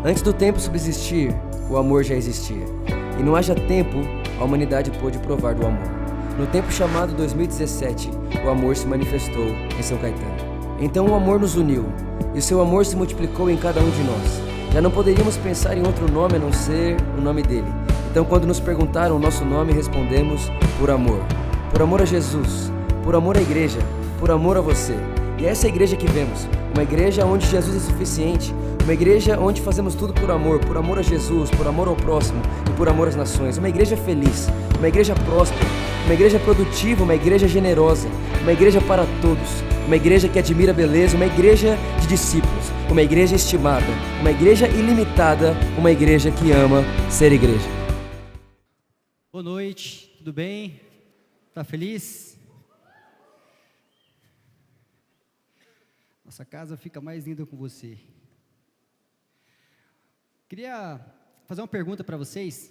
Antes do tempo subsistir, o amor já existia. E não haja tempo, a humanidade pôde provar do amor. No tempo chamado 2017, o amor se manifestou em São Caetano. Então o amor nos uniu, e o seu amor se multiplicou em cada um de nós. Já não poderíamos pensar em outro nome a não ser o nome dele. Então quando nos perguntaram o nosso nome, respondemos por amor. Por amor a Jesus, por amor à igreja, por amor a você. E é essa igreja que vemos, uma igreja onde Jesus é suficiente, uma igreja onde fazemos tudo por amor a Jesus, por amor ao próximo e por amor às nações. Uma igreja feliz, uma igreja próspera, uma igreja produtiva, uma igreja generosa, uma igreja para todos, uma igreja que admira a beleza, uma igreja de discípulos, uma igreja estimada, uma igreja ilimitada, uma igreja que ama ser igreja. Boa noite, tudo bem? Tá feliz? Nossa casa fica mais linda com você. Queria fazer uma pergunta para vocês.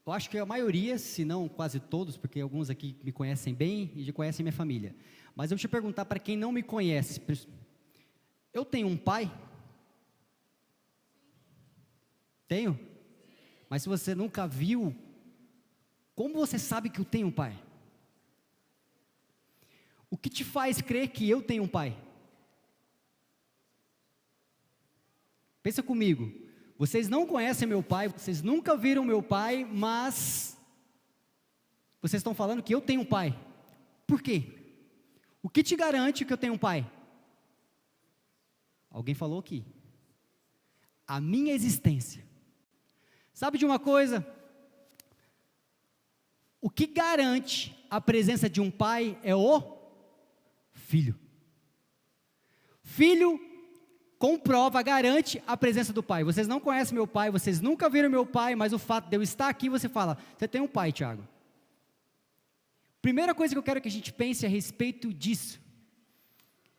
Eu acho que a maioria, se não quase todos, porque alguns aqui me conhecem bem e já conhecem minha família. Mas eu vou te perguntar para quem não me conhece. Eu tenho um pai? Tenho? Mas se você nunca viu, como você sabe que eu tenho um pai? O que te faz crer que eu tenho um pai? Pensa comigo, vocês não conhecem meu pai, vocês nunca viram meu pai, mas vocês estão falando que eu tenho um pai. Por quê? O que te garante que eu tenho um pai? Alguém falou aqui. A minha existência. Sabe de uma coisa? O que garante a presença de um pai é o filho. Filho comprova, garante a presença do pai. Vocês não conhecem meu pai, vocês nunca viram meu pai, mas o fato de eu estar aqui, você fala, você tem um pai, Tiago. Primeira coisa que eu quero que a gente pense a respeito disso,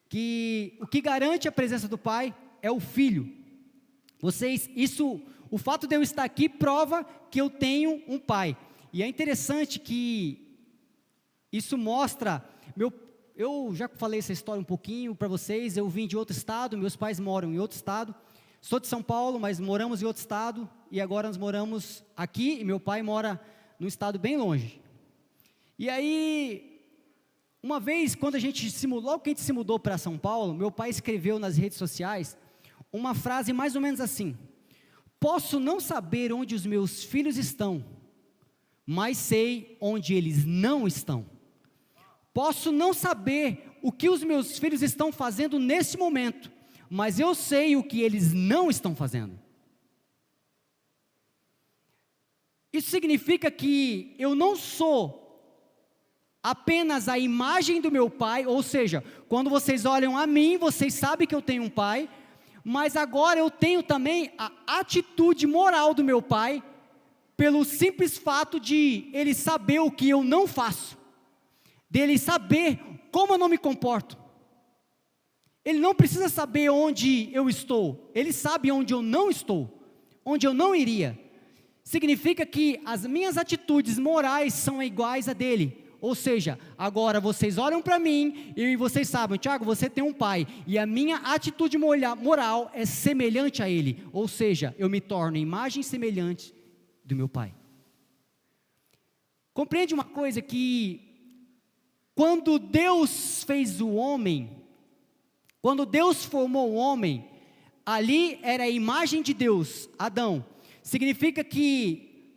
que o que garante a presença do pai é o filho. O fato de eu estar aqui prova que eu tenho um pai. E é interessante que isso mostra, eu já falei essa história um pouquinho para vocês, eu vim de outro estado, meus pais moram em outro estado, sou de São Paulo, mas moramos em outro estado, e agora nós moramos aqui, e meu pai mora num estado bem longe. E aí, uma vez, logo que a gente se mudou para São Paulo, meu pai escreveu nas redes sociais, uma frase mais ou menos assim: posso não saber onde os meus filhos estão, mas sei onde eles não estão. Posso não saber o que os meus filhos estão fazendo nesse momento, mas eu sei o que eles não estão fazendo. Isso significa que eu não sou apenas a imagem do meu pai, ou seja, quando vocês olham a mim, vocês sabem que eu tenho um pai, mas agora eu tenho também a atitude moral do meu pai, pelo simples fato de ele saber o que eu não faço, dele saber como eu não me comporto. Ele não precisa saber onde eu estou, ele sabe onde eu não estou, onde eu não iria. Significa que as minhas atitudes morais são iguais a dele. Ou seja, agora vocês olham para mim e vocês sabem, Tiago, você tem um pai, e a minha atitude moral é semelhante a ele. Ou seja, eu me torno imagem semelhante do meu pai. Compreende uma coisa, que quando Deus fez o homem, quando Deus formou o homem, ali era a imagem de Deus, Adão. Significa que,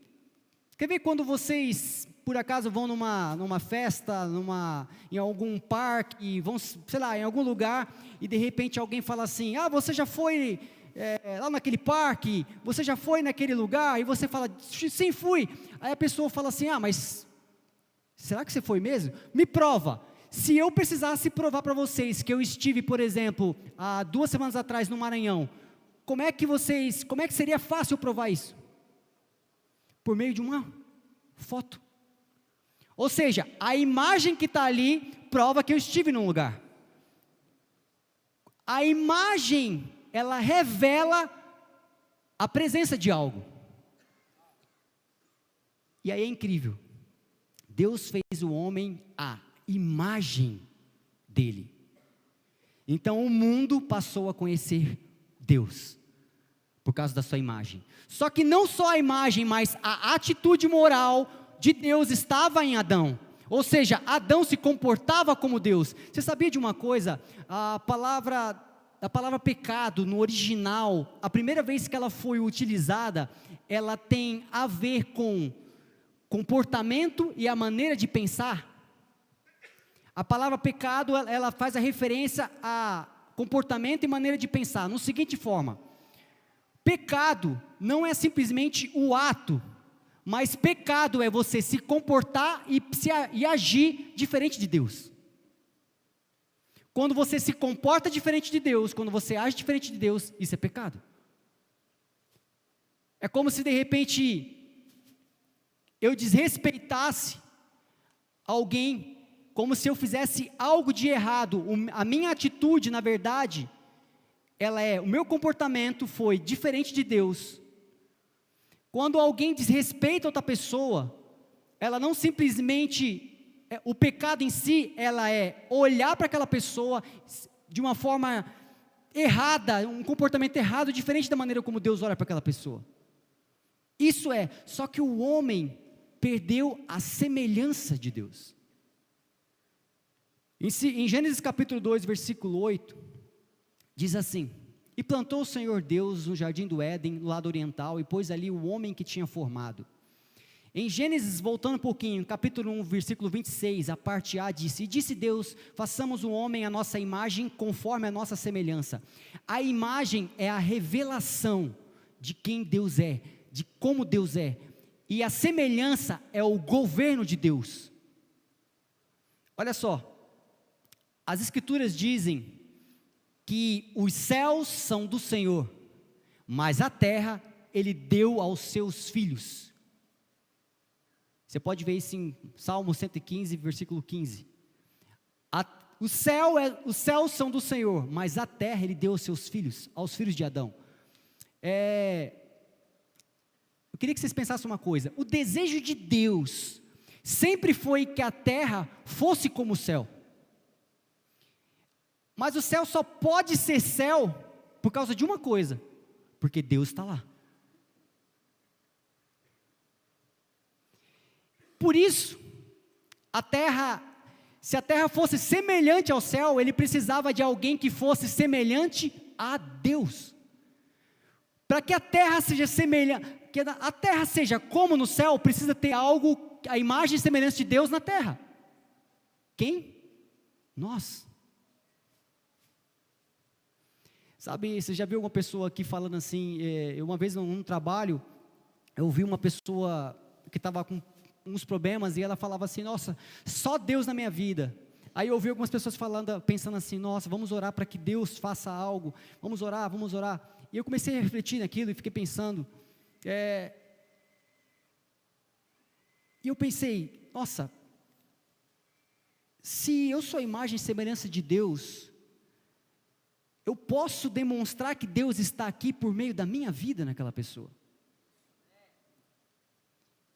quer ver quando vocês, por acaso, vão numa festa, em algum parque, vão, sei lá, em algum lugar, e de repente alguém fala assim, você já foi lá naquele parque, você já foi naquele lugar, e você fala, sim, fui. Aí a pessoa fala assim, mas será que você foi mesmo? Me prova. Se eu precisasse provar para vocês que eu estive, por exemplo, há 2 semanas atrás no Maranhão, como é que seria fácil provar isso? Por meio de uma foto. Ou seja, a imagem que está ali prova que eu estive num lugar. A imagem, ela revela a presença de algo. E aí é incrível. Deus fez o homem à imagem dele. Então o mundo passou a conhecer Deus, por causa da sua imagem. Só que não só a imagem, mas a atitude moral de Deus estava em Adão. Ou seja, Adão se comportava como Deus. Você sabia de uma coisa? A palavra pecado, no original, a primeira vez que ela foi utilizada, ela tem a ver com comportamento e a maneira de pensar. A palavra pecado, ela faz a referência a comportamento e maneira de pensar, no seguinte forma: pecado não é simplesmente o ato, mas pecado é você se comportar e agir diferente de Deus. Quando você se comporta diferente de Deus, quando você age diferente de Deus, isso é pecado. É como se de repente eu desrespeitasse alguém, como se eu fizesse algo de errado. A minha atitude, na verdade, o meu comportamento foi diferente de Deus. Quando alguém desrespeita outra pessoa, ela não simplesmente, o pecado em si, ela é olhar para aquela pessoa de uma forma errada, um comportamento errado, diferente da maneira como Deus olha para aquela pessoa. Isso só que o homem perdeu a semelhança de Deus. Em Gênesis capítulo 2, versículo 8, diz assim: e plantou o Senhor Deus no jardim do Éden, no lado oriental, e pôs ali o homem que tinha formado. Em Gênesis, voltando um pouquinho, capítulo 1, versículo 26, a parte A disse: e disse Deus, façamos o homem à nossa imagem, conforme a nossa semelhança. A imagem é a revelação de quem Deus é, de como Deus é, e a semelhança é o governo de Deus. Olha só, as escrituras dizem que os céus são do Senhor, mas a terra Ele deu aos seus filhos. Você pode ver isso em Salmo 115, versículo 15. Os céus são do Senhor, mas a terra Ele deu aos seus filhos, aos filhos de Adão. Eu queria que vocês pensassem uma coisa: o desejo de Deus sempre foi que a terra fosse como o céu. Mas o céu só pode ser céu por causa de uma coisa: porque Deus está lá. Por isso, se a terra fosse semelhante ao céu, ele precisava de alguém que fosse semelhante a Deus. Para que a terra seja semelhante, que a terra seja como no céu, precisa ter algo, a imagem e semelhança de Deus na terra. Quem? Nós. Sabe, você já viu uma pessoa aqui falando assim, uma vez num trabalho, eu ouvi uma pessoa que estava com uns problemas, e ela falava assim: nossa, só Deus na minha vida. Aí eu ouvi algumas pessoas pensando assim: nossa, vamos orar para que Deus faça algo, vamos orar, e eu comecei a refletir naquilo, e fiquei pensando, e eu pensei: nossa, se eu sou a imagem e semelhança de Deus, eu posso demonstrar que Deus está aqui por meio da minha vida naquela pessoa.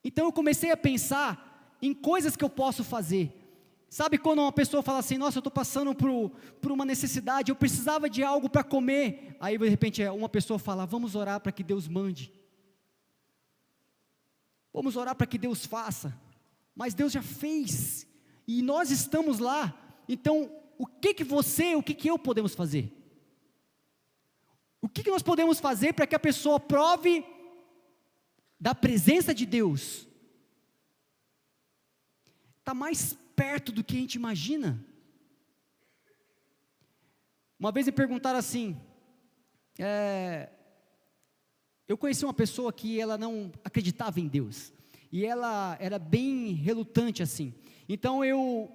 Então eu comecei a pensar em coisas que eu posso fazer. Sabe quando uma pessoa fala assim: nossa, eu estou passando por uma necessidade, eu precisava de algo para comer. Aí de repente uma pessoa fala: vamos orar para que Deus mande. Vamos orar para que Deus faça. Mas Deus já fez, e nós estamos lá. Então o que eu podemos fazer? O que nós podemos fazer para que a pessoa prove da presença de Deus? Está mais perto do que a gente imagina. Uma vez me perguntaram assim, eu conheci uma pessoa que ela não acreditava em Deus, e ela era bem relutante assim. Então eu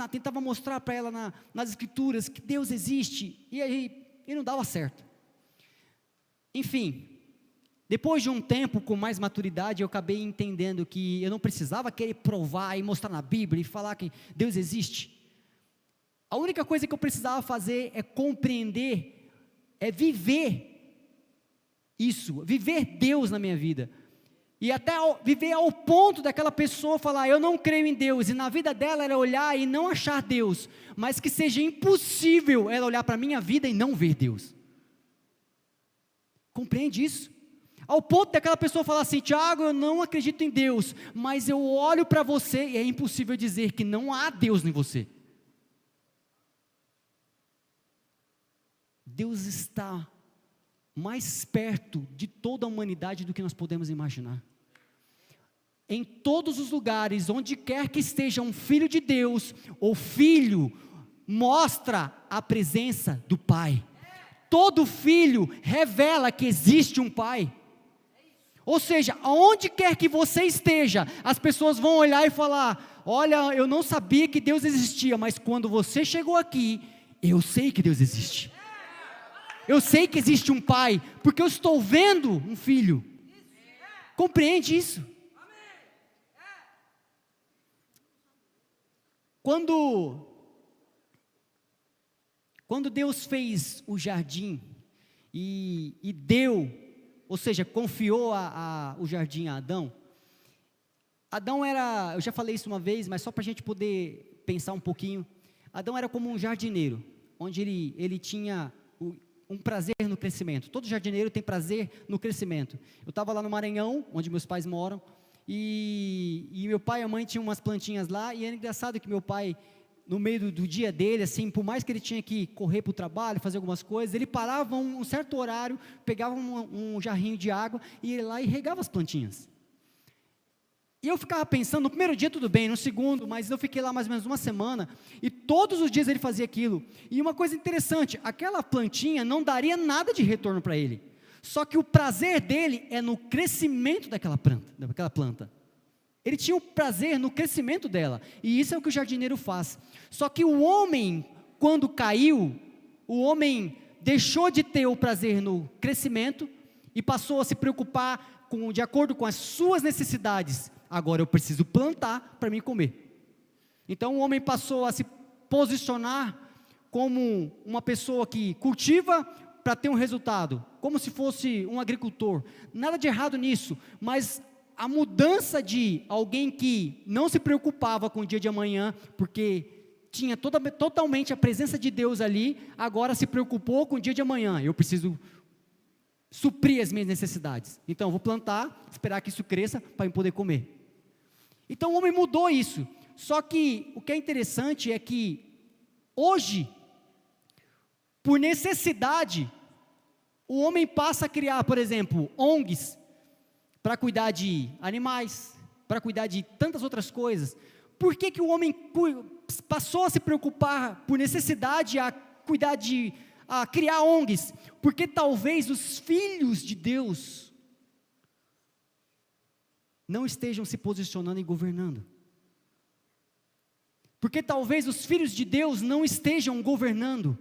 tentava mostrar para ela nas escrituras que Deus existe, e aí não dava certo. Enfim, depois de um tempo com mais maturidade, eu acabei entendendo que eu não precisava querer provar e mostrar na Bíblia e falar que Deus existe. A única coisa que eu precisava fazer é compreender, é viver isso, viver Deus na minha vida. e até viver ao ponto daquela pessoa falar, eu não creio em Deus, e na vida dela ela olhar e não achar Deus, mas que seja impossível ela olhar para a minha vida e não ver Deus. Compreende isso? Ao ponto daquela pessoa falar assim, Tiago, eu não acredito em Deus, mas eu olho para você e é impossível dizer que não há Deus em você. Deus está mais perto de toda a humanidade do que nós podemos imaginar. Em todos os lugares, onde quer que esteja um filho de Deus, o filho mostra a presença do Pai. Todo filho revela que existe um Pai. Ou seja, aonde quer que você esteja, as pessoas vão olhar e falar, olha, eu não sabia que Deus existia, mas quando você chegou aqui, eu sei que Deus existe. Eu sei que existe um Pai, porque eu estou vendo um filho. Compreende isso? Quando Deus fez o jardim e deu, ou seja, confiou o jardim a Adão, Adão era, eu já falei isso uma vez, mas só para a gente poder pensar um pouquinho, Adão era como um jardineiro, onde ele tinha um prazer no crescimento. Todo jardineiro tem prazer no crescimento. Eu estava lá no Maranhão, onde meus pais moram, e meu pai e a mãe tinham umas plantinhas lá, e era engraçado que meu pai, no meio do dia dele, assim, por mais que ele tinha que correr para o trabalho, fazer algumas coisas, ele parava um certo horário, pegava um jarrinho de água, e ia lá e regava as plantinhas. E eu ficava pensando, no primeiro dia tudo bem, no segundo, mas eu fiquei lá mais ou menos uma semana, e todos os dias ele fazia aquilo. E uma coisa interessante, aquela plantinha não daria nada de retorno para ele, só que o prazer dele é no crescimento daquela planta. Ele tinha o prazer no crescimento dela, e isso é o que o jardineiro faz. Só que o homem, quando caiu, o homem deixou de ter o prazer no crescimento, e passou a se preocupar de acordo com as suas necessidades. Agora eu preciso plantar para mim comer. Então o homem passou a se posicionar como uma pessoa que cultiva para ter um resultado, como se fosse um agricultor. Nada de errado nisso, mas a mudança de alguém que não se preocupava com o dia de amanhã, porque tinha totalmente a presença de Deus ali, agora se preocupou com o dia de amanhã. Eu preciso suprir as minhas necessidades. Então eu vou plantar, esperar que isso cresça para eu poder comer. Então o homem mudou isso. Só que o que é interessante é que hoje, por necessidade, o homem passa a criar, por exemplo, ONGs, para cuidar de animais, para cuidar de tantas outras coisas. Por que o homem passou a se preocupar por necessidade a cuidar a criar ONGs? Porque talvez os filhos de Deus não estejam se posicionando e governando. Porque talvez os filhos de Deus não estejam governando.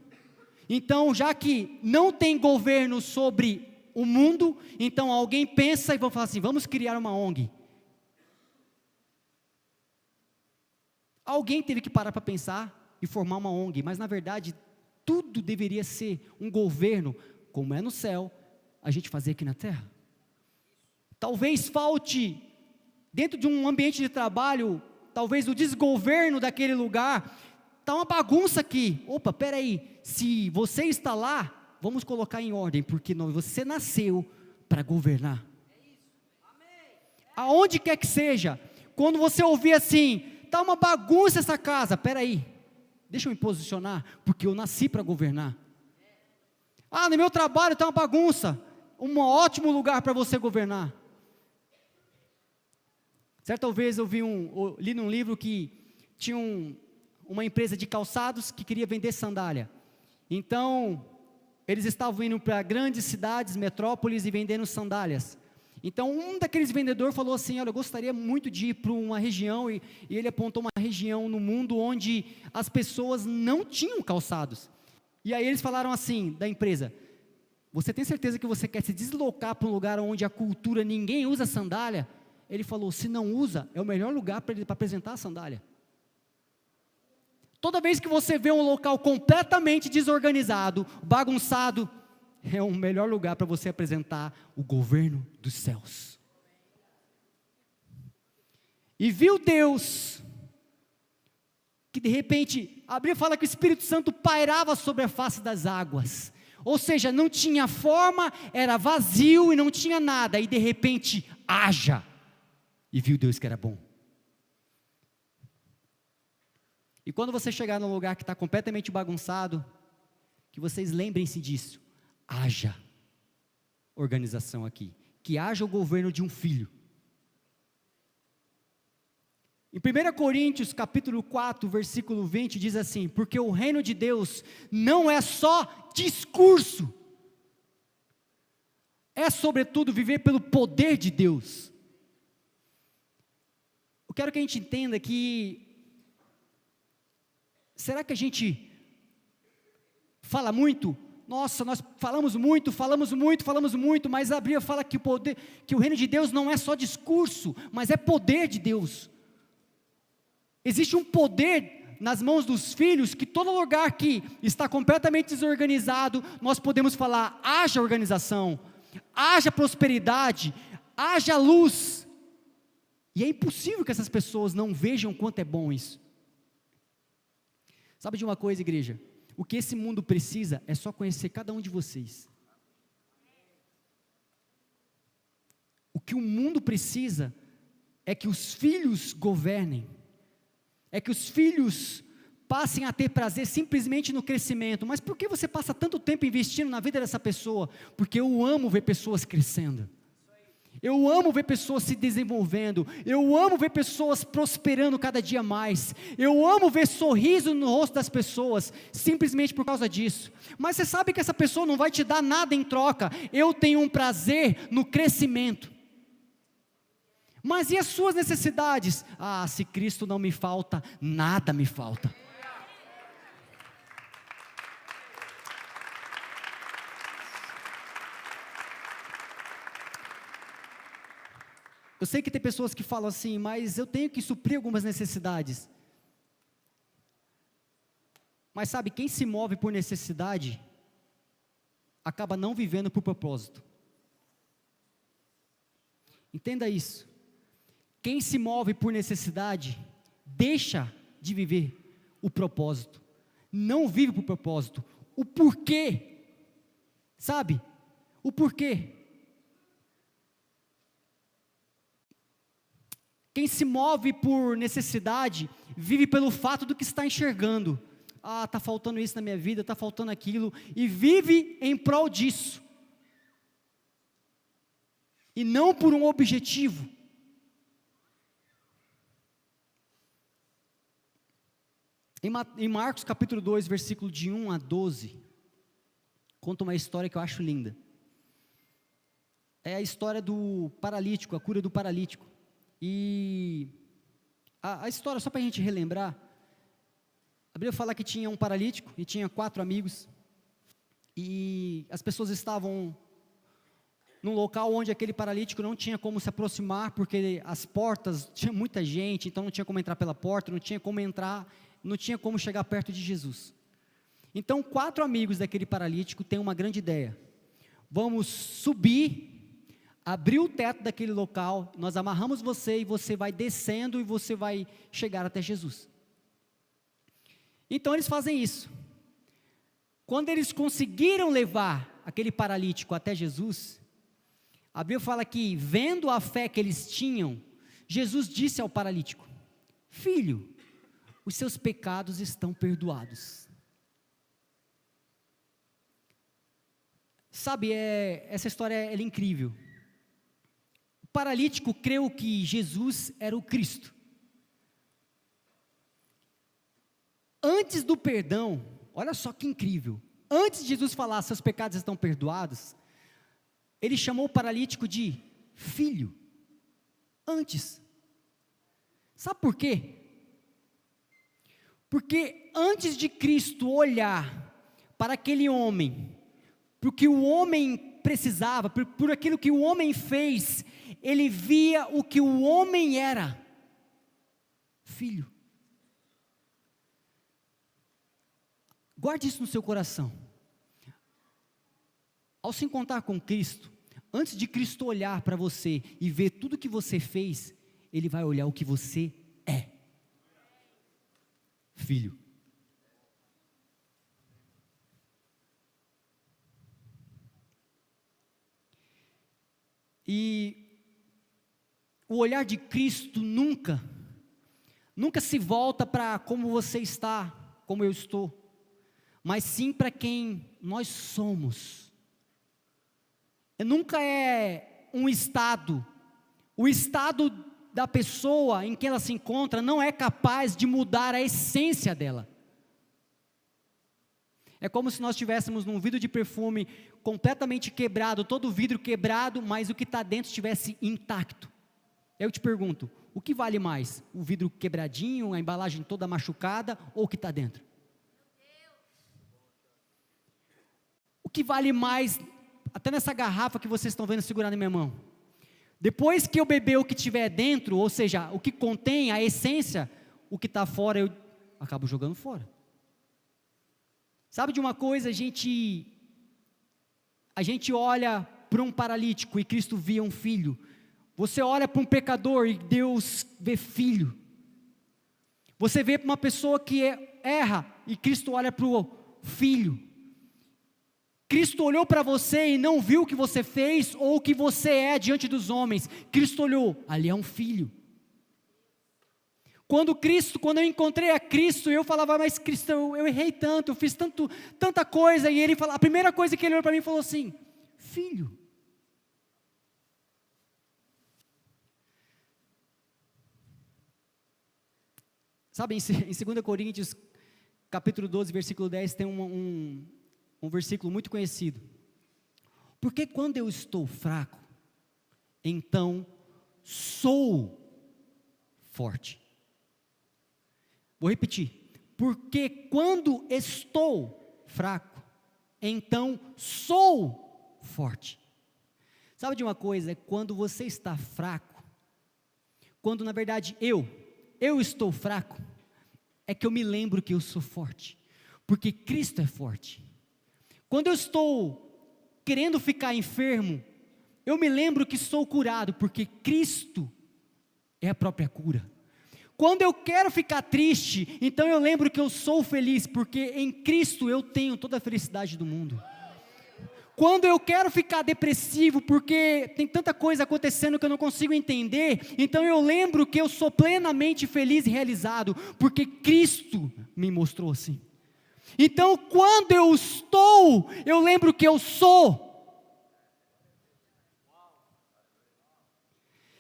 Então, já que não tem governo sobre o mundo, então alguém pensa e vai falar assim, vamos criar uma ONG. Alguém teve que parar para pensar e formar uma ONG, mas na verdade, tudo deveria ser um governo, como é no céu, a gente fazer aqui na terra. Talvez falte, dentro de um ambiente de trabalho, talvez o desgoverno daquele lugar, está uma bagunça aqui. Opa, peraí, se você está lá, vamos colocar em ordem, porque você nasceu para governar. Aonde quer que seja, quando você ouvir assim, está uma bagunça essa casa, peraí, deixa eu me posicionar, porque eu nasci para governar. No meu trabalho está uma bagunça, um ótimo lugar para você governar. Certa vez eu li num livro que tinha uma empresa de calçados que queria vender sandália. Então, eles estavam indo para grandes cidades, metrópoles e vendendo sandálias. Então, um daqueles vendedores falou assim, olha, eu gostaria muito de ir para uma região, e ele apontou uma região no mundo onde as pessoas não tinham calçados. E aí eles falaram assim, da empresa, você tem certeza que você quer se deslocar para um lugar onde a cultura ninguém usa sandália? Ele falou, se não usa, é o melhor lugar para apresentar a sandália. Toda vez que você vê um local completamente desorganizado, bagunçado, é o melhor lugar para você apresentar o governo dos céus. E viu Deus, que de repente, a Bíblia fala que o Espírito Santo pairava sobre a face das águas, ou seja, não tinha forma, era vazio e não tinha nada, e de repente, haja, e viu Deus que era bom. E quando você chegar num lugar que está completamente bagunçado, que vocês lembrem-se disso, haja organização aqui, que haja o governo de um filho. Em 1 Coríntios capítulo 4, versículo 20, diz assim: porque o reino de Deus não é só discurso, é sobretudo viver pelo poder de Deus. Eu quero que a gente entenda que, será que a gente fala muito? Nossa, nós falamos muito, mas a Bíblia fala que o reino de Deus não é só discurso, mas é poder de Deus. Existe um poder nas mãos dos filhos, que todo lugar que está completamente desorganizado, nós podemos falar: haja organização, haja prosperidade, haja luz. E é impossível que essas pessoas não vejam quanto é bom isso. Sabe de uma coisa, igreja? O que esse mundo precisa é só conhecer cada um de vocês. O que o mundo precisa é que os filhos governem, é que os filhos passem a ter prazer simplesmente no crescimento. Mas por que você passa tanto tempo investindo na vida dessa pessoa? Porque eu amo ver pessoas crescendo, eu amo ver pessoas se desenvolvendo, eu amo ver pessoas prosperando cada dia mais, eu amo ver sorriso no rosto das pessoas, simplesmente por causa disso. Mas você sabe que essa pessoa não vai te dar nada em troca. Eu tenho um prazer no crescimento. Mas e as suas necessidades? Ah, se Cristo não me falta, nada me falta. Eu sei que tem pessoas que falam assim: mas eu tenho que suprir algumas necessidades. Mas sabe, quem se move por necessidade, acaba não vivendo por propósito. Entenda isso. Quem se move por necessidade, deixa de viver o propósito, não vive por propósito, o porquê, sabe, o porquê. Quem se move por necessidade, vive pelo fato do que está enxergando. Ah, está faltando isso na minha vida, está faltando aquilo, e vive em prol disso, e não por um objetivo. Em Marcos capítulo 2, versículo de 1 a 12, conta uma história que eu acho linda. É a história do paralítico, a cura do paralítico. E a história, só para a gente relembrar, a Bíblia fala que tinha um paralítico e tinha 4 amigos, e as pessoas estavam num local onde aquele paralítico não tinha como se aproximar, porque as portas, tinha muita gente, então não tinha como entrar pela porta, não tinha como chegar perto de Jesus. Então 4 amigos daquele paralítico têm uma grande ideia: vamos subir, abrir o teto daquele local, nós amarramos você e você vai descendo e você vai chegar até Jesus. Então eles fazem isso. Quando eles conseguiram levar aquele paralítico até Jesus, a Bíblia fala que, vendo a fé que eles tinham, Jesus disse ao paralítico: filho, os seus pecados estão perdoados. Sabe, essa história é incrível. O paralítico creu que Jesus era o Cristo. Antes do perdão, olha só que incrível, antes de Jesus falar seus pecados estão perdoados, ele chamou o paralítico de filho, antes. Sabe por quê? Porque antes de Cristo olhar para aquele homem, para o que o homem precisava, por aquilo que o homem fez, ele via o que o homem era: filho. Guarde isso no seu coração. Ao se encontrar com Cristo, antes de Cristo olhar para você e ver tudo que você fez, Ele vai olhar o que você é. Filho. E o olhar de Cristo nunca se volta para como você está, como eu estou, mas sim para quem nós somos. Nunca é um estado, o estado da pessoa em que ela se encontra não é capaz de mudar a essência dela. É como se nós estivéssemos num vidro de perfume completamente quebrado, todo o vidro quebrado, mas o que está dentro estivesse intacto. Eu te pergunto, o que vale mais? O vidro quebradinho, a embalagem toda machucada, ou o que está dentro? O que vale mais, até nessa garrafa que vocês estão vendo segurando em minha mão? Depois que eu beber o que tiver dentro, ou seja, o que contém a essência, o que está fora eu acabo jogando fora. Sabe de uma coisa, a gente olha para um paralítico e Cristo via um filho. Você olha para um pecador e Deus vê filho. Você vê para uma pessoa que erra e Cristo olha para o filho. Cristo olhou para você e não viu o que você fez ou o que você é diante dos homens. Cristo olhou, ali é um filho. Quando eu encontrei a Cristo, eu falava, mas Cristo, eu errei tanto, eu fiz tanta coisa, e ele falou, a primeira coisa que ele olhou para mim falou assim, filho. Sabe, em 2 Coríntios, capítulo 12, versículo 10, tem um versículo muito conhecido. Porque quando eu estou fraco, então sou forte. Vou repetir. Porque quando estou fraco, então sou forte. Sabe de uma coisa? Quando você está fraco, quando na verdade eu estou fraco, é que eu me lembro que eu sou forte. Porque Cristo é forte. Quando eu estou querendo ficar enfermo, eu me lembro que sou curado, porque Cristo é a própria cura. Quando eu quero ficar triste, então eu lembro que eu sou feliz, porque em Cristo eu tenho toda a felicidade do mundo. Quando eu quero ficar depressivo, porque tem tanta coisa acontecendo que eu não consigo entender, então eu lembro que eu sou plenamente feliz e realizado, porque Cristo me mostrou assim. Então quando eu estou, eu lembro que eu sou.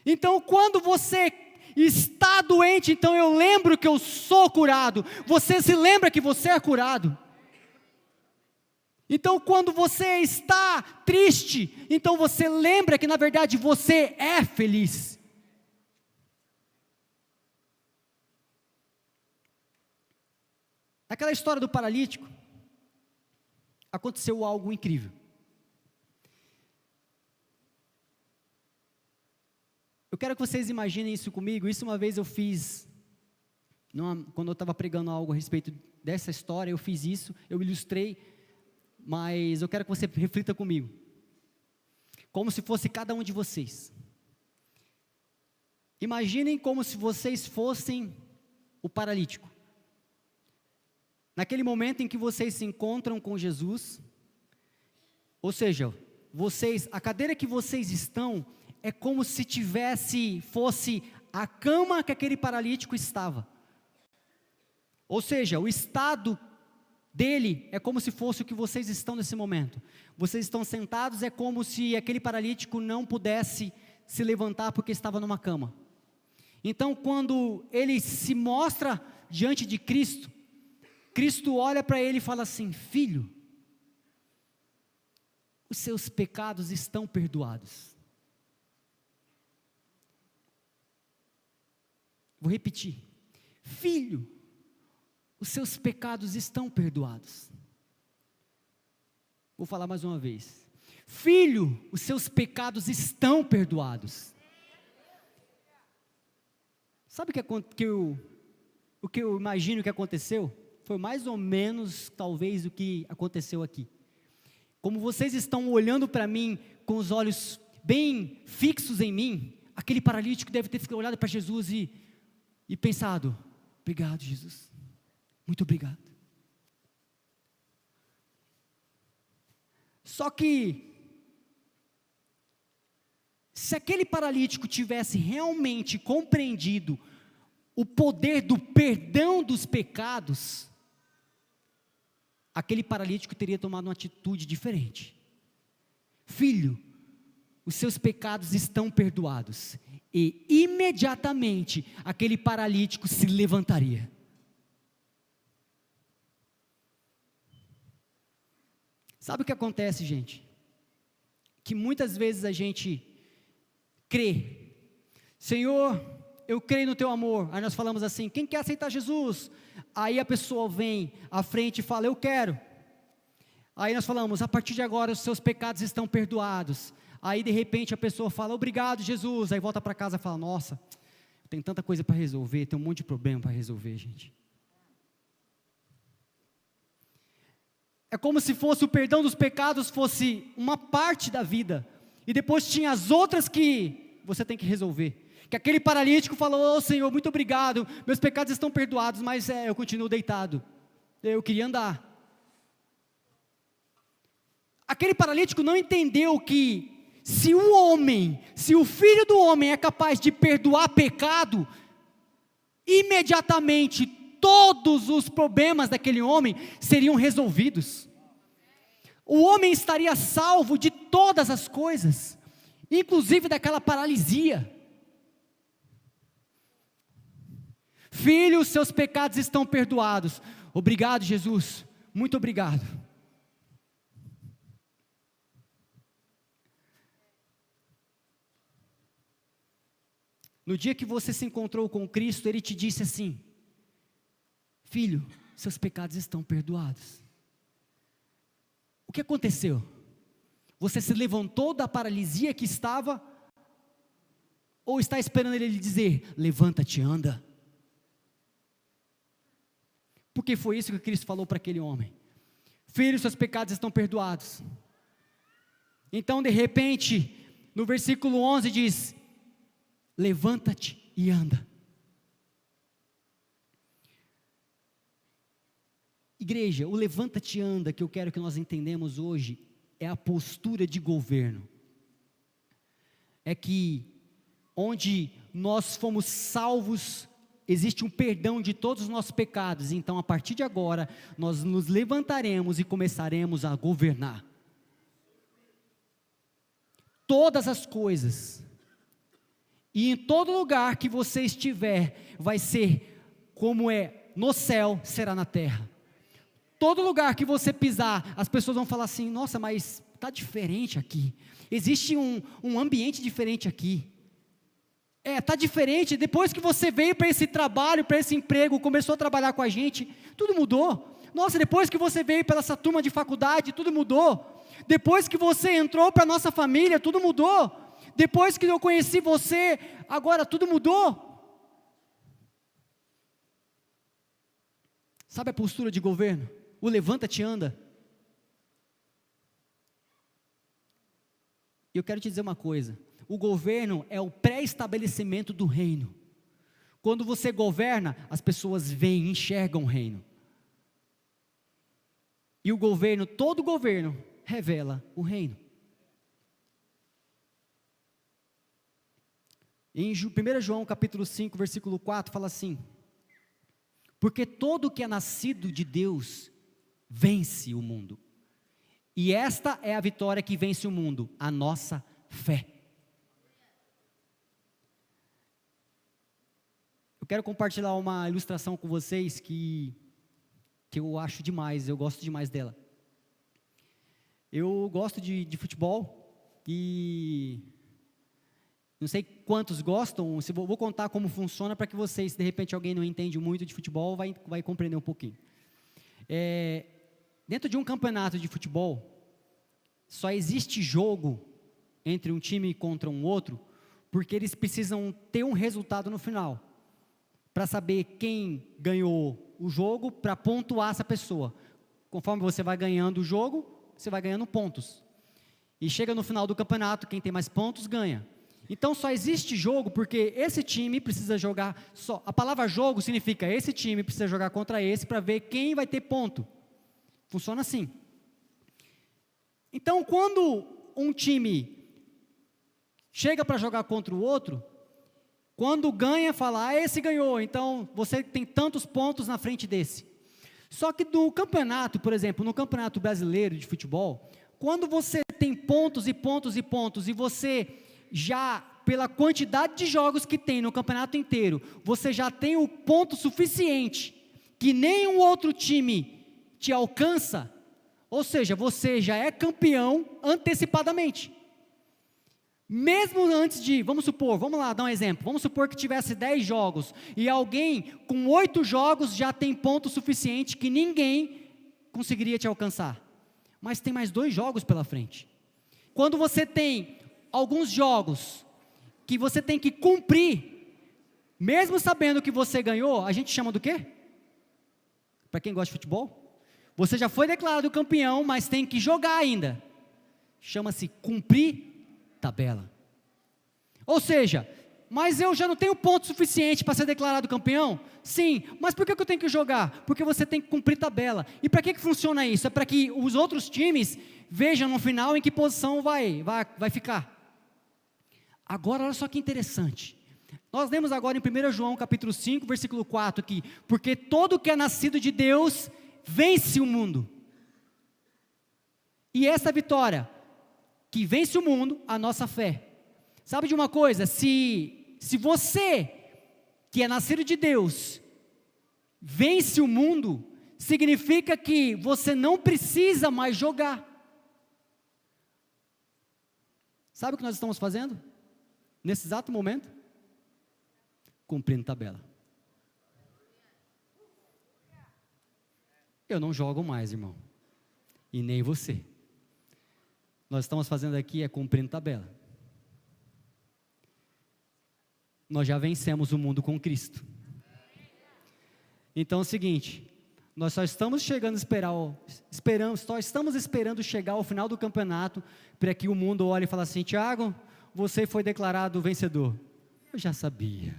Então quando você está doente, então eu lembro que eu sou curado. Você se lembra que você é curado. Então quando você está triste, então você lembra que na verdade você é feliz. Naquela história do paralítico, aconteceu algo incrível. Eu quero que vocês imaginem isso comigo. Isso uma vez eu fiz, quando eu estava pregando algo a respeito dessa história, eu fiz isso, eu ilustrei, mas eu quero que você reflita comigo, como se fosse cada um de vocês. Imaginem como se vocês fossem o paralítico. Naquele momento em que vocês se encontram com Jesus, ou seja, a cadeira que vocês estão, é como se fosse a cama que aquele paralítico estava. Ou seja, o estado dele é como se fosse o que vocês estão nesse momento. Vocês estão sentados, é como se aquele paralítico não pudesse se levantar porque estava numa cama. Então quando ele se mostra diante de Cristo, Cristo olha para ele e fala assim, filho, os seus pecados estão perdoados. Vou repetir, filho, os seus pecados estão perdoados. Vou falar mais uma vez, filho, os seus pecados estão perdoados. Sabe o que eu imagino que aconteceu? Foi mais ou menos, talvez, o que aconteceu aqui. Como vocês estão olhando para mim, com os olhos bem fixos em mim, Aquele paralítico deve ter olhado para Jesus e pensado: obrigado, Jesus, muito obrigado. Só que, se aquele paralítico tivesse realmente compreendido o poder do perdão dos pecados, aquele paralítico teria tomado uma atitude diferente. Filho, os seus pecados estão perdoados. E imediatamente aquele paralítico se levantaria. Sabe o que acontece, gente? Que muitas vezes a gente crê: Senhor, eu creio no teu amor. Aí nós falamos assim: quem quer aceitar Jesus? Aí a pessoa vem à frente e fala: eu quero. Aí nós falamos: a partir de agora os seus pecados estão perdoados. Aí de repente a pessoa fala: obrigado, Jesus. Aí volta para casa e fala: nossa, tem tanta coisa para resolver, tem um monte de problema para resolver, gente. É como se fosse o perdão dos pecados fosse uma parte da vida, e depois tinha as outras que você tem que resolver. Que aquele paralítico falou: Senhor, muito obrigado, meus pecados estão perdoados, mas eu continuo deitado, eu queria andar. Aquele paralítico não entendeu que se o Filho do Homem é capaz de perdoar pecado, imediatamente todos os problemas daquele homem seriam resolvidos. O homem estaria salvo de todas as coisas, inclusive daquela paralisia. Filho, seus pecados estão perdoados. Obrigado, Jesus, muito obrigado. No dia que você se encontrou com Cristo, Ele te disse assim: filho, seus pecados estão perdoados. O que aconteceu? Você se levantou da paralisia que estava, ou está esperando Ele lhe dizer: levanta-te, anda? Porque foi isso que Cristo falou para aquele homem: filho, seus pecados estão perdoados. Então de repente, no versículo 11 diz: levanta-te e anda. Igreja, o levanta-te e anda que eu quero que nós entendamos hoje é a postura de governo. É que onde nós fomos salvos, existe um perdão de todos os nossos pecados. Então a partir de agora nós nos levantaremos e começaremos a governar. Todas as coisas, e em todo lugar que você estiver, vai ser como é no céu, será na terra. Todo lugar que você pisar, as pessoas vão falar assim: nossa, mas está diferente aqui, existe um ambiente diferente aqui. Está diferente, depois que você veio para esse trabalho, para esse emprego, começou a trabalhar com a gente, tudo mudou. Nossa, depois que você veio para essa turma de faculdade, tudo mudou. Depois que você entrou para a nossa família, tudo mudou. Depois que eu conheci você, agora tudo mudou. Sabe a postura de governo? O levanta-te e anda. E eu quero te dizer uma coisa: o governo é o pré-estabelecimento do reino. Quando você governa, as pessoas veem, enxergam o reino. E o governo, todo governo, revela o reino. Em 1 João capítulo 5, versículo 4, fala assim: porque todo o que é nascido de Deus vence o mundo. E esta é a vitória que vence o mundo, a nossa fé. Eu quero compartilhar uma ilustração com vocês que eu acho demais, eu gosto demais dela. Eu gosto de futebol e não sei quantos gostam, vou contar como funciona para que vocês, se de repente alguém não entende muito de futebol, vai compreender um pouquinho. Dentro de um campeonato de futebol, só existe jogo entre um time contra um outro, porque eles precisam ter um resultado no final, para saber quem ganhou o jogo, para pontuar essa pessoa. Conforme você vai ganhando o jogo, você vai ganhando pontos. E chega no final do campeonato, quem tem mais pontos ganha. Então só existe jogo porque esse time precisa jogar só. A palavra jogo significa esse time precisa jogar contra esse para ver quem vai ter ponto. Funciona assim. Então quando um time chega para jogar contra o outro, quando ganha, fala, esse ganhou, então você tem tantos pontos na frente desse. Só que no campeonato, por exemplo, no campeonato brasileiro de futebol, quando você tem pontos e pontos e pontos, e você já, pela quantidade de jogos que tem no campeonato inteiro, você já tem o ponto suficiente, que nenhum outro time te alcança, ou seja, você já é campeão antecipadamente. Mesmo antes de, vamos lá dar um exemplo, vamos supor que tivesse 10 jogos, e alguém com 8 jogos já tem ponto suficiente que ninguém conseguiria te alcançar, mas tem mais 2 jogos pela frente. Quando você tem alguns jogos que você tem que cumprir, mesmo sabendo que você ganhou, a gente chama do quê? Para quem gosta de futebol, você já foi declarado campeão, mas tem que jogar ainda, chama-se cumprir tabela. Ou seja, mas eu já não tenho ponto suficiente para ser declarado campeão? Sim, mas por que eu tenho que jogar? Porque você tem que cumprir tabela. E para que funciona isso? É para que os outros times vejam no final em que posição vai ficar. Agora, olha só que interessante. Nós lemos agora em 1 João capítulo 5, versículo 4 aqui, porque todo que é nascido de Deus vence o mundo. E essa vitória que vence o mundo, a nossa fé. Sabe de uma coisa? Se você, que é nascido de Deus, vence o mundo, significa que você não precisa mais jogar. Sabe o que nós estamos fazendo? Nesse exato momento? Cumprindo tabela. Eu não jogo mais, irmão. E nem você. Nós estamos fazendo aqui é cumprindo tabela. Nós já vencemos o mundo com Cristo. Então é o seguinte, nós só estamos esperando chegar ao final do campeonato, para que o mundo olhe e fale assim, Tiago, você foi declarado vencedor. Eu já sabia.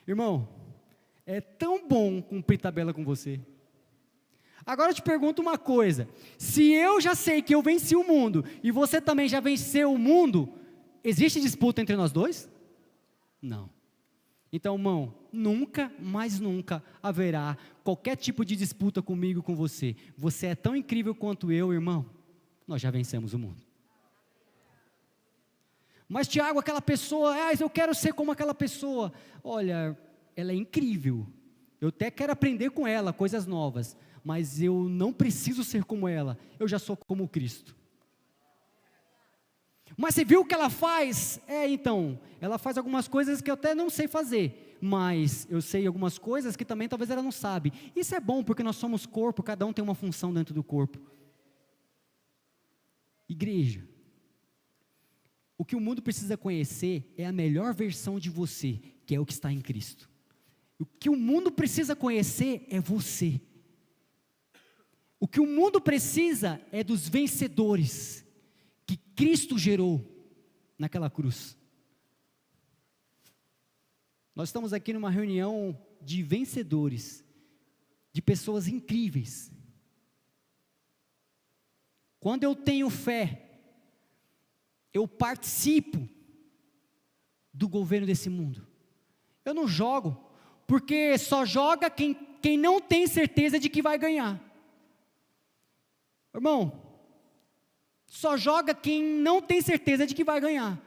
Irmão, é tão bom cumprir tabela com você. Agora eu te pergunto uma coisa, se eu já sei que eu venci o mundo, e você também já venceu o mundo, existe disputa entre nós dois? Não. Então, irmão, nunca, mais nunca haverá qualquer tipo de disputa comigo e com você. Você é tão incrível quanto eu, irmão, nós já vencemos o mundo. Mas Tiago, aquela pessoa, eu quero ser como aquela pessoa. Olha, ela é incrível, eu até quero aprender com ela coisas novas, mas eu não preciso ser como ela, eu já sou como Cristo. Mas você viu o que ela faz? Então, ela faz algumas coisas que eu até não sei fazer, mas eu sei algumas coisas que também talvez ela não sabe. Isso é bom, porque nós somos corpo, cada um tem uma função dentro do corpo. Igreja, o que o mundo precisa conhecer é a melhor versão de você, que é o que está em Cristo. O que o mundo precisa conhecer é você. O que o mundo precisa é dos vencedores que Cristo gerou naquela cruz. Nós estamos aqui numa reunião de vencedores, de pessoas incríveis. Quando eu tenho fé, eu participo do governo desse mundo. Eu não jogo, porque só joga quem não tem certeza de que vai ganhar. Irmão, só joga quem não tem certeza de que vai ganhar.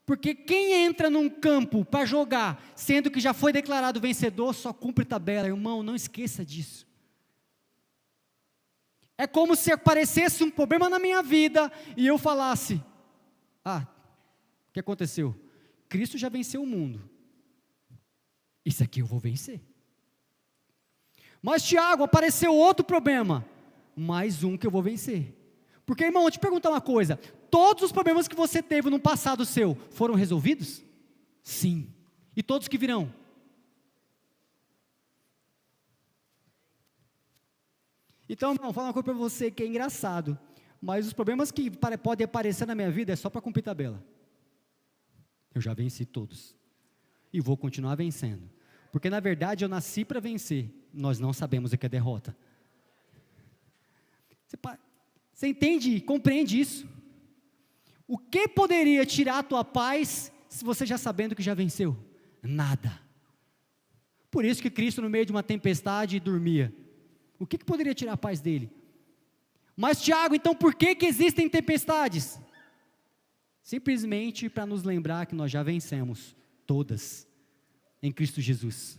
Porque quem entra num campo para jogar, sendo que já foi declarado vencedor, só cumpre tabela. Irmão, não esqueça disso. É como se aparecesse um problema na minha vida e eu falasse, o que aconteceu? Cristo já venceu o mundo. Isso aqui eu vou vencer. Mas Tiago, apareceu outro problema. Mais um que eu vou vencer. Porque, irmão, eu te perguntar uma coisa, todos os problemas que você teve no passado seu, foram resolvidos? Sim. E todos que virão? Então, irmão, vou falar uma coisa para você que é engraçado, Mas os problemas que podem aparecer na minha vida é só para cumprir tabela. Eu já venci todos. E vou continuar vencendo. Porque na verdade eu nasci para vencer. Nós não sabemos o que é derrota. Você entende, compreende isso? O que poderia tirar a tua paz se você já sabendo que já venceu? Nada. Por isso que Cristo no meio de uma tempestade dormia. O que poderia tirar a paz dele? Mas Tiago, então por que existem tempestades? Simplesmente para nos lembrar que nós já vencemos todas em Cristo Jesus.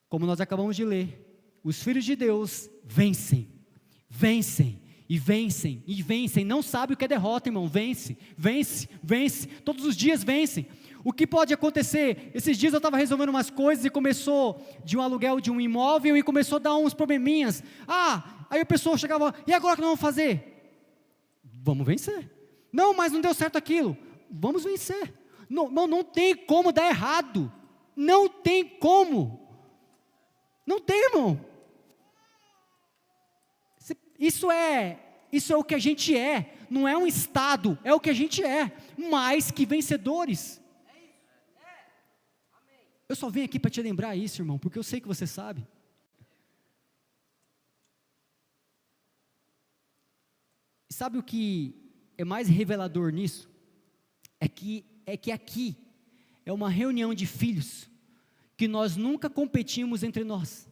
Como nós acabamos de ler, os filhos de Deus vencem, vencem, e vencem, e vencem, não sabe o que é derrota, irmão, vence, vence, vence, todos os dias vencem. O que pode acontecer? Esses dias eu estava resolvendo umas coisas e começou de um aluguel de um imóvel e começou a dar uns probleminhas. Aí a pessoa chegava, e agora o que nós vamos fazer? Vamos vencer. Não, mas não deu certo aquilo. Vamos vencer. Não tem como dar errado. Não tem como. Não tem, irmão. Isso é o que a gente é, não é um estado, é o que a gente é, mais que vencedores. Eu só venho aqui para te lembrar isso, irmão, porque eu sei que você sabe. Sabe o que é mais revelador nisso? É que aqui é uma reunião de filhos, que nós nunca competimos entre nós,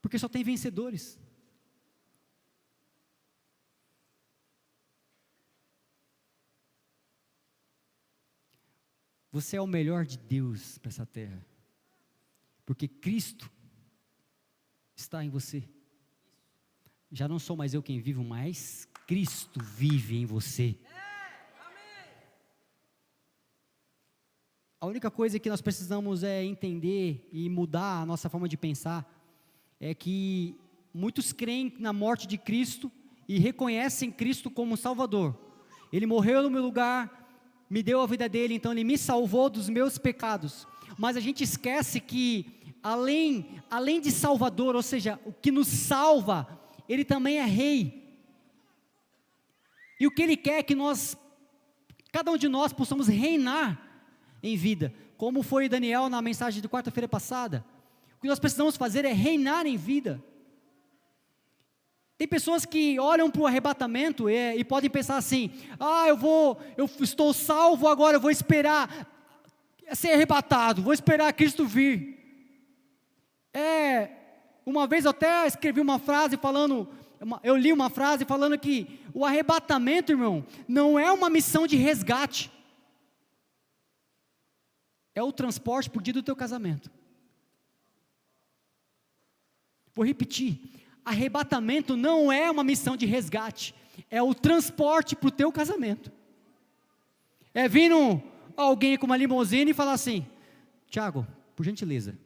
porque só tem vencedores. Você é o melhor de Deus para essa terra, porque Cristo está em você. Já não sou mais eu quem vivo, mas Cristo vive em você. A única coisa que nós precisamos é entender e mudar a nossa forma de pensar, é que muitos creem na morte de Cristo e reconhecem Cristo como Salvador. Ele morreu no meu lugar, me deu a vida dele, então ele me salvou dos meus pecados. Mas a gente esquece que além de Salvador, ou seja, o que nos salva, ele também é rei. E o que ele quer é que cada um de nós possamos reinar em vida, como foi Daniel na mensagem de quarta-feira passada. O que nós precisamos fazer é reinar em vida. Tem pessoas que olham para o arrebatamento e podem pensar assim: eu estou salvo agora, eu vou esperar ser arrebatado, vou esperar Cristo vir. Uma vez eu até escrevi uma frase eu li uma frase falando que o arrebatamento, irmão, não é uma missão de resgate, é o transporte por dia do teu casamento. Vou repetir: arrebatamento não é uma missão de resgate, é o transporte para o teu casamento. É vindo alguém com uma limusine e falar assim: Tiago, por gentileza,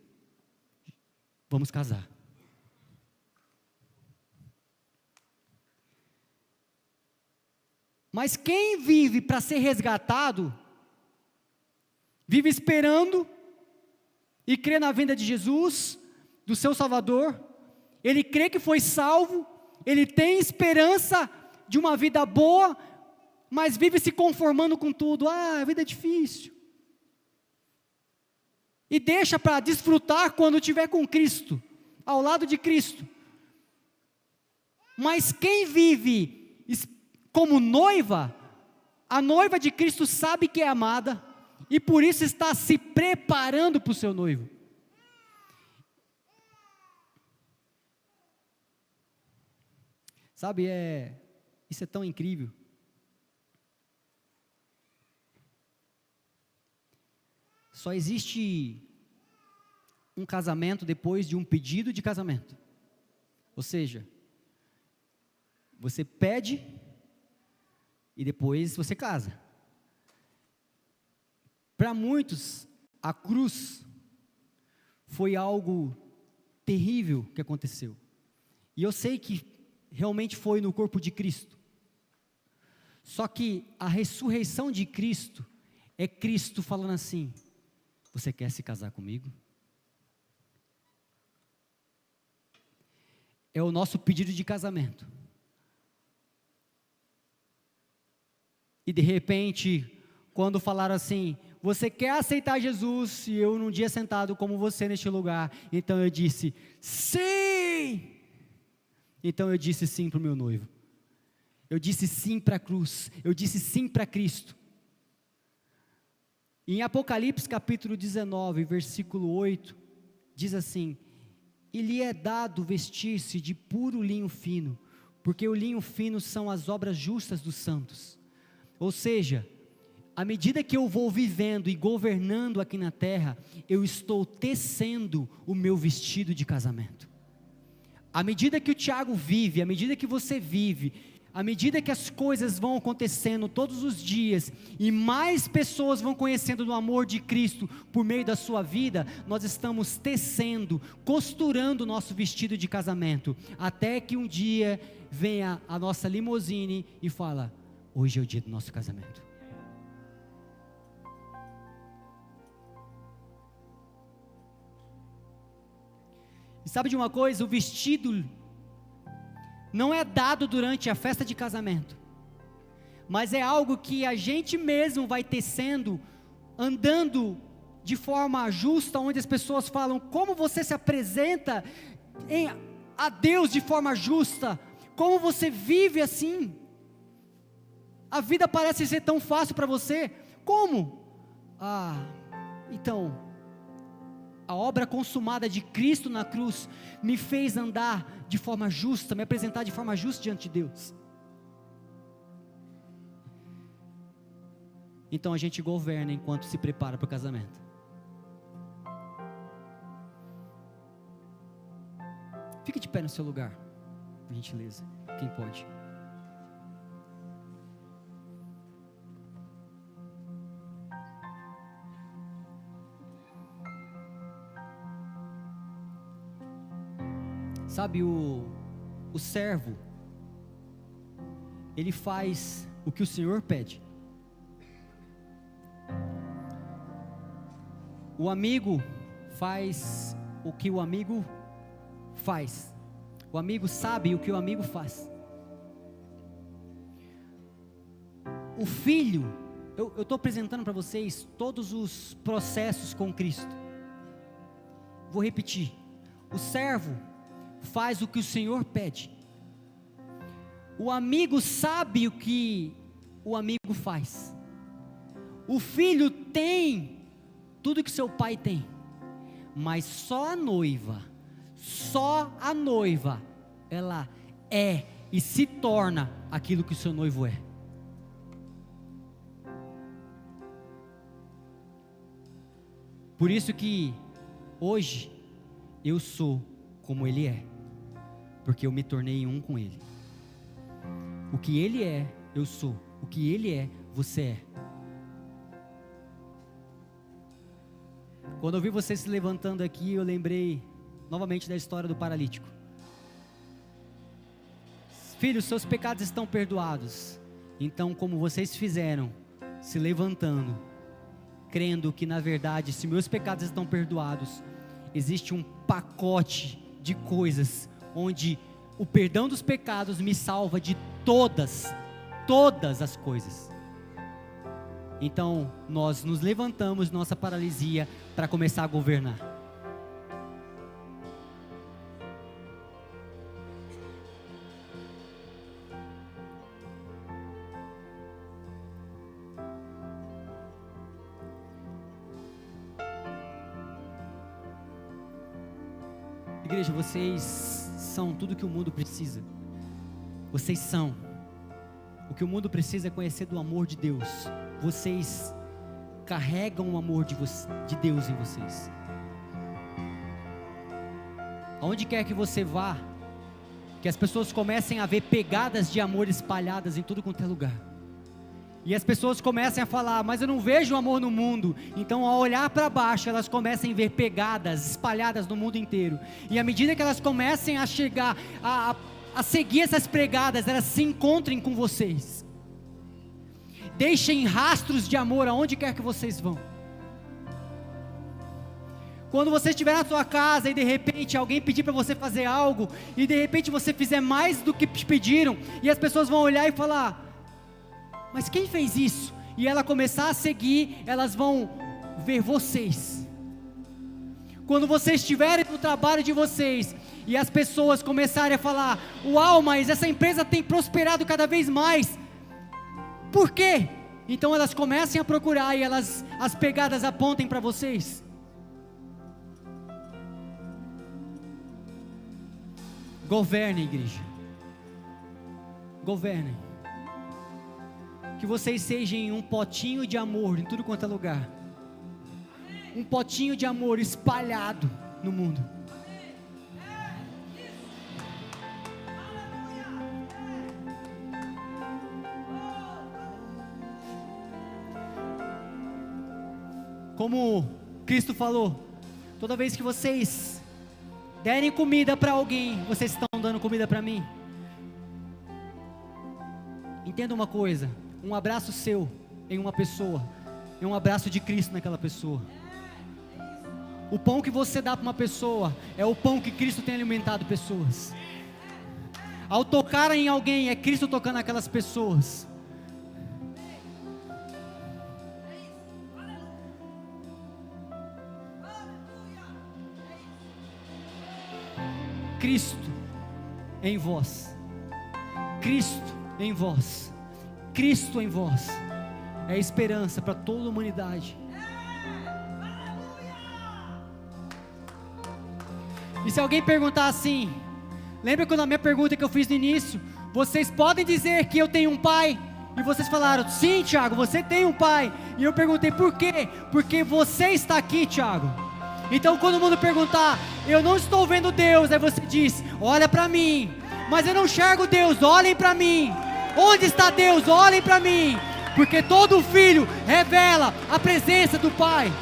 vamos casar. Mas quem vive para ser resgatado, vive esperando e crê na vinda de Jesus, do seu Salvador. Ele crê que foi salvo, ele tem esperança de uma vida boa, mas vive se conformando com tudo. A vida é difícil. E deixa para desfrutar quando estiver com Cristo, ao lado de Cristo. Mas quem vive como noiva, a noiva de Cristo sabe que é amada, e por isso está se preparando para o seu noivo. Sabe, isso é tão incrível. Só existe um casamento depois de um pedido de casamento. Ou seja, você pede e depois você casa. Para muitos, a cruz foi algo terrível que aconteceu. E eu sei que realmente foi no corpo de Cristo. Só que a ressurreição de Cristo é Cristo falando assim: você quer se casar comigo? É o nosso pedido de casamento. E de repente, quando falaram assim, você quer aceitar Jesus? E eu num dia sentado como você neste lugar, então eu disse, sim! Então eu disse sim para o meu noivo. Eu disse sim para a cruz, eu disse sim para Cristo. Em Apocalipse capítulo 19, versículo 8, diz assim, e lhe é dado vestir-se de puro linho fino, porque o linho fino são as obras justas dos santos. Ou seja, à medida que eu vou vivendo e governando aqui na terra, eu estou tecendo o meu vestido de casamento. À medida que o Tiago vive, à medida que você vive, à medida que as coisas vão acontecendo todos os dias, e mais pessoas vão conhecendo do amor de Cristo por meio da sua vida, nós estamos tecendo, costurando o nosso vestido de casamento, até que um dia venha a nossa limusine e fala, hoje é o dia do nosso casamento. E sabe de uma coisa, o vestido não é dado durante a festa de casamento, mas é algo que a gente mesmo vai tecendo, andando de forma justa, onde as pessoas falam, como você se apresenta a Deus de forma justa, como você vive assim, a vida parece ser tão fácil para você, como? Então, a obra consumada de Cristo na cruz, me fez andar de forma justa, me apresentar de forma justa diante de Deus. Então a gente governa enquanto se prepara para o casamento. Fique de pé no seu lugar, por gentileza, quem pode. Sabe, o servo, ele faz o que o Senhor pede. O amigo faz o que o amigo faz. O amigo sabe o que o amigo faz. O filho, eu estou apresentando para vocês todos os processos com Cristo. Vou repetir. O servo faz o que o Senhor pede. O amigo sabe o que o amigo faz. O filho tem tudo que seu pai tem, mas só a noiva, ela é e se torna aquilo que o seu noivo é. Por isso que hoje eu sou como ele é, porque eu me tornei um com ele. O que ele é, eu sou. O que ele é, você é. Quando eu vi você se levantando aqui, eu lembrei novamente da história do paralítico. Filhos, seus pecados estão perdoados. Então, como vocês fizeram, se levantando, crendo que na verdade, se meus pecados estão perdoados, existe um pacote de coisas, onde o perdão dos pecados me salva de todas as coisas. Então, nós nos levantamos nossa paralisia para começar a governar. Igreja, vocês são tudo que o mundo precisa. Vocês são. O que o mundo precisa é conhecer do amor de Deus. Vocês carregam o amor de Deus em vocês. Aonde quer que você vá, que as pessoas comecem a ver pegadas de amor espalhadas em tudo quanto é lugar. E as pessoas comecem a falar, mas eu não vejo amor no mundo. Então, ao olhar para baixo, elas comecem a ver pegadas espalhadas no mundo inteiro. E à medida que elas comecem a chegar, a seguir essas pegadas, elas se encontrem com vocês. Deixem rastros de amor aonde quer que vocês vão. Quando você estiver na sua casa e de repente alguém pedir para você fazer algo, e de repente você fizer mais do que te pediram, e as pessoas vão olhar e falar, mas quem fez isso? E ela começar a seguir, elas vão ver vocês. Quando vocês estiverem no trabalho de vocês, e as pessoas começarem a falar: uau, mas essa empresa tem prosperado cada vez mais, por quê? Então elas comecem a procurar e as pegadas apontem para vocês. Governem, igreja. Governem. Que vocês sejam um potinho de amor em tudo quanto é lugar. Um potinho de amor espalhado no mundo. Como Cristo falou, toda vez que vocês derem comida para alguém, vocês estão dando comida para mim. Entenda uma coisa: um abraço seu em uma pessoa é um abraço de Cristo naquela pessoa. O pão que você dá para uma pessoa é o pão que Cristo tem alimentado pessoas. Ao tocar em alguém, é Cristo tocando aquelas pessoas. Cristo em vós, Cristo em vós, Cristo em vós, é esperança para toda a humanidade. E se alguém perguntar assim, lembra quando a minha pergunta que eu fiz no início, vocês podem dizer que eu tenho um pai? E vocês falaram: sim, Tiago, você tem um pai. E eu perguntei: por quê? Porque você está aqui, Tiago. Então quando o mundo perguntar: eu não estou vendo Deus, aí você diz: olha para mim. Mas eu não enxergo Deus, olhem para mim. Onde está Deus? Olhem para mim. Porque todo filho revela a presença do Pai.